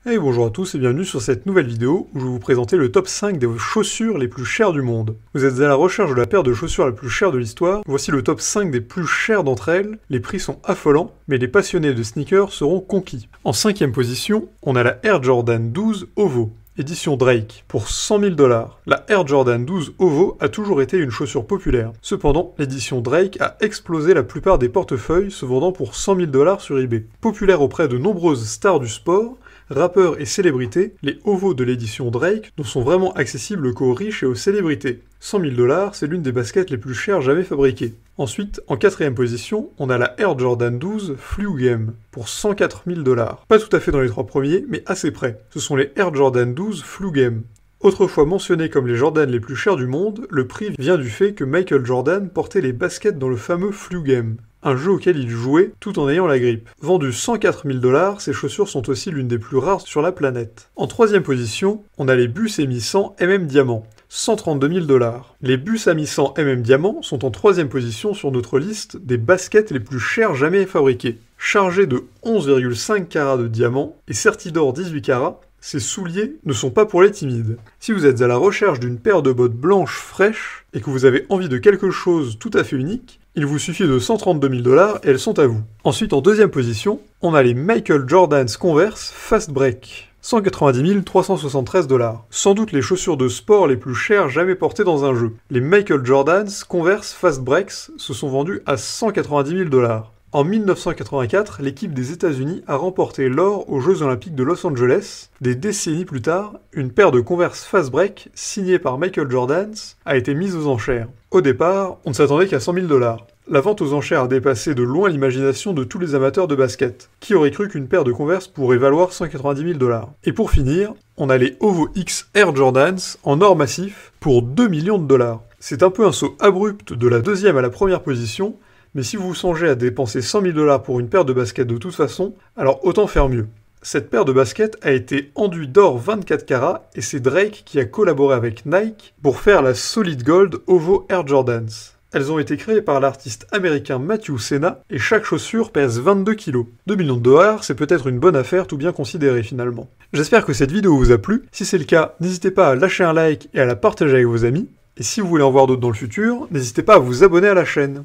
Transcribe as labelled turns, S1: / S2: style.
S1: Hey, bonjour à tous et bienvenue sur cette nouvelle vidéo où je vais vous présenter le top 5 des chaussures les plus chères du monde. Vous êtes à la recherche de la paire de chaussures la plus chère de l'histoire, voici le top 5 des plus chères d'entre elles, les prix sont affolants, mais les passionnés de sneakers seront conquis. En 5ème position, on a la Air Jordan 12 Ovo, édition Drake, pour 100 000 $. La Air Jordan 12 Ovo a toujours été une chaussure populaire. Cependant, l'édition Drake a explosé la plupart des portefeuilles, se vendant pour 100 000 $ sur eBay. Populaire auprès de nombreuses stars du sport, rappeurs et célébrités, les Ovo de l'édition Drake ne sont vraiment accessibles qu'aux riches et aux célébrités. 100 000 $, c'est l'une des baskets les plus chères jamais fabriquées. Ensuite, en 4ème position, on a la Air Jordan 12 Flu Game, pour 104 000 $. Pas tout à fait dans les 3 premiers, mais assez près. Ce sont les Air Jordan 12 Flu Game. Autrefois mentionnés comme les Jordan les plus chers du monde, le prix vient du fait que Michael Jordan portait les baskets dans le fameux Flu Game, un jeu auquel il jouait tout en ayant la grippe. Vendues 104 000 $, ces chaussures sont aussi l'une des plus rares sur la planète. En 3ème position, on a les Bus Emi 100 MM Diamant, 132 000 $. Les Bus Emi 100 MM Diamant sont en 3ème position sur notre liste des baskets les plus chères jamais fabriquées. Chargées de 11,5 carats de diamant et serties d'or 18 carats, ces souliers ne sont pas pour les timides. Si vous êtes à la recherche d'une paire de bottes blanches fraîches et que vous avez envie de quelque chose tout à fait unique, il vous suffit de 132 000 $ et elles sont à vous. Ensuite, en 2ème position, on a les Michael Jordan's Converse Fast Break. 190 373 $. Sans doute les chaussures de sport les plus chères jamais portées dans un jeu. Les Michael Jordan's Converse Fast Breaks se sont vendus à 190 000 $. En 1984, l'équipe des États-Unis a remporté l'or aux Jeux Olympiques de Los Angeles. Des décennies plus tard, une paire de Converse Fast Break, signée par Michael Jordan, a été mise aux enchères. Au départ, on ne s'attendait qu'à 100 000 $. La vente aux enchères a dépassé de loin l'imagination de tous les amateurs de basket. Qui aurait cru qu'une paire de Converse pourrait valoir 190 000 $? Et pour finir, on a les Ovo X Air Jordans en or massif pour 2 millions de $. C'est un peu un saut abrupt de la 2ème à la 1ère position, mais si vous songez à dépenser 100 000 $ pour une paire de baskets de toute façon, alors autant faire mieux. Cette paire de baskets a été enduite d'or 24 carats et c'est Drake qui a collaboré avec Nike pour faire la Solid Gold Ovo Air Jordans. Elles ont été créées par l'artiste américain Matthew Senna et chaque chaussure pèse 22 kg. 2 millions de $, c'est peut-être une bonne affaire tout bien considérée finalement. J'espère que cette vidéo vous a plu. Si c'est le cas, n'hésitez pas à lâcher un like et à la partager avec vos amis. Et si vous voulez en voir d'autres dans le futur, n'hésitez pas à vous abonner à la chaîne.